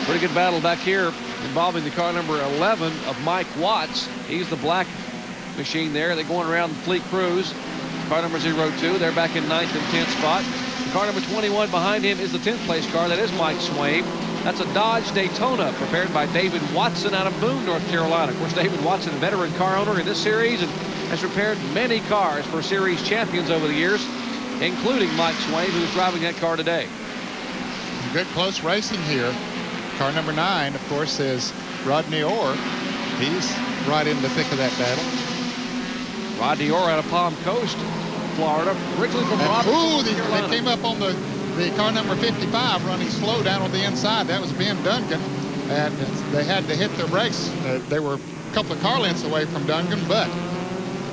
Pretty good battle back here involving the car number 11 of Mike Watts. He's the black machine there. They're going around the Fleet Cruise. Car number 02, they're back in 9th and 10th spot. The car number 21 behind him is the 10th place car. That is Mike Swain. That's a Dodge Daytona prepared by David Watson out of Boone, North Carolina. Of course, David Watson, a veteran car owner in this series, and has prepared many cars for series champions over the years, including Mike Swain, who's driving that car today. Good close racing here. Car number 9, of course, is Rodney Orr. He's right in the thick of that battle. Rodney Orr out of Palm Coast, Florida, originally from Robinson. They came up on the car number 55 running slow down on the inside. That was Ben Duncan, and they had to hit their brakes. They were a couple of car lengths away from Duncan, but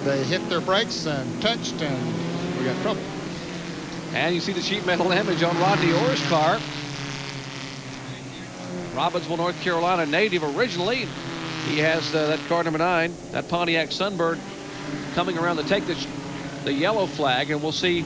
they hit their brakes and touched, and we got trouble. And you see the sheet metal damage on Rodney Orr's car. Robbinsville, North Carolina native originally. He has that car number 9, that Pontiac Sunbird, coming around to take the yellow flag, and we'll see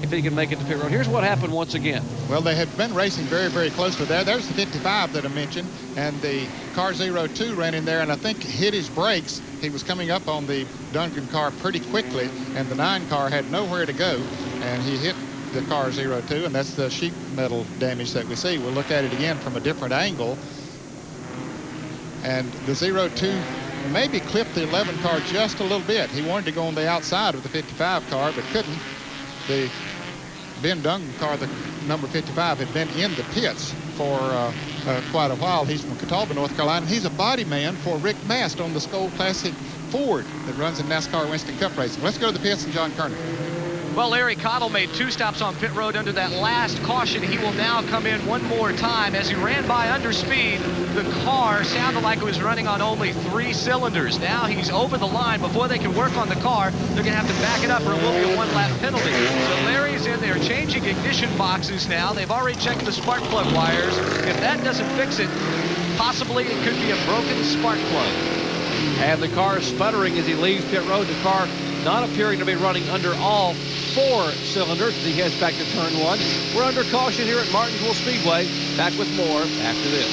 if he can make it to pit road. Here's what happened once again. Well, they had been racing very, very close to there. There's the 55 that I mentioned, and the car 02 ran in there and I think hit his brakes. He was coming up on the Duncan car pretty quickly, and the 9 car had nowhere to go, and he hit the car 02, and that's the sheet metal damage that we see. We'll look at it again from a different angle, and the 02 maybe clipped the 11 car just a little bit. He wanted to go on the outside of the 55 car, but couldn't. The Ben Duncan car, the number 55, had been in the pits for quite a while. He's from Catawba, North Carolina. He's a body man for Rick Mast on the Skoal Classic Ford that runs in NASCAR Winston Cup racing. Let's go to the pits and John Kerner. Well, Larry Cottle made 2 stops on pit road under that last caution. He will now come in one more time. As he ran by under speed, the car sounded like it was running on only 3 cylinders. Now he's over the line. Before they can work on the car, they're going to have to back it up or it will be a 1-lap penalty. So Larry's in there changing ignition boxes now. They've already checked the spark plug wires. If that doesn't fix it, possibly it could be a broken spark plug. And the car sputtering as he leaves pit road. The car not appearing to be running under all 4 cylinders as he heads back to turn 1. We're under caution here at Martinsville Speedway. Back with more after this.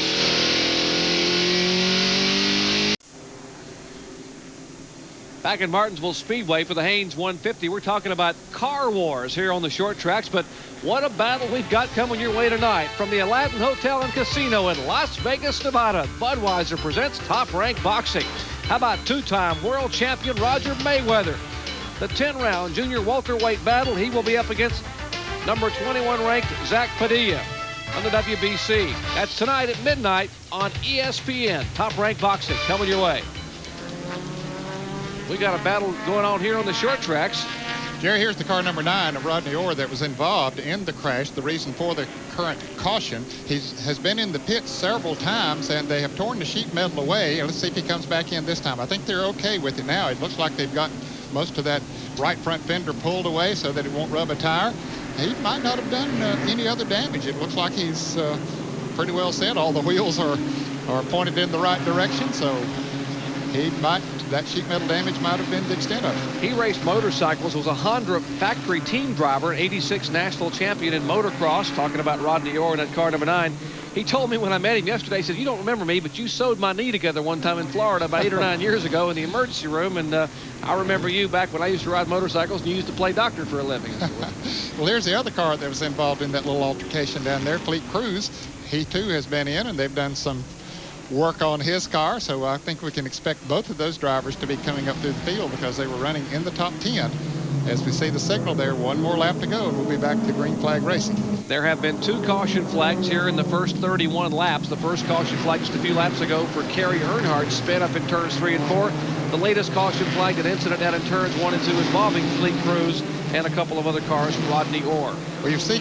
Back in Martinsville Speedway for the Haynes 150. We're talking about car wars here on the short tracks, but what a battle we've got coming your way tonight. From the Aladdin Hotel and Casino in Las Vegas, Nevada, Budweiser presents Top Rank Boxing. How about 2-time world champion Roger Mayweather? The 10-round junior welterweight battle, he will be up against number 21 ranked Zach Padilla on the WBC. That's tonight at midnight on ESPN. Top Rank Boxing coming your way. We got a battle going on here on the short tracks. Jerry, here's the car number 9 of Rodney Orr that was involved in the crash. The reason for the current caution, he has been in the pits several times, and they have torn the sheet metal away. Let's see if he comes back in this time. I think they're okay with it now. It looks like they've got most of that right front fender pulled away so that it won't rub a tire. He might not have done any other damage. It looks like he's pretty well set. All the wheels are pointed in the right direction, so that sheet metal damage might have been the extent of it. He raced motorcycles, was a Honda factory team driver, 86 national champion in motocross. Talking about Rodney Orr in that car number 9. He told me when I met him yesterday, he said, "You don't remember me, but you sewed my knee together one time in Florida about 8 or 9 years ago in the emergency room, and I remember you back when I used to ride motorcycles and you used to play doctor for a living." Well, here's the other car that was involved in that little altercation down there, Fleet Cruise. He too has been in, and they've done some work on his car, so I think we can expect both of those drivers to be coming up through the field because they were running in the top 10. As we see the signal there, 1 more lap to go, and we'll be back to green flag racing. There have been 2 caution flags here in the first 31 laps. The first caution flag just a few laps ago for Kerry Earnhardt, sped up in turns 3 and 4. The latest caution flag, an incident out in turns 1 and 2 involving Fleet Cruise and a couple of other cars, Rodney Orr. Well, you see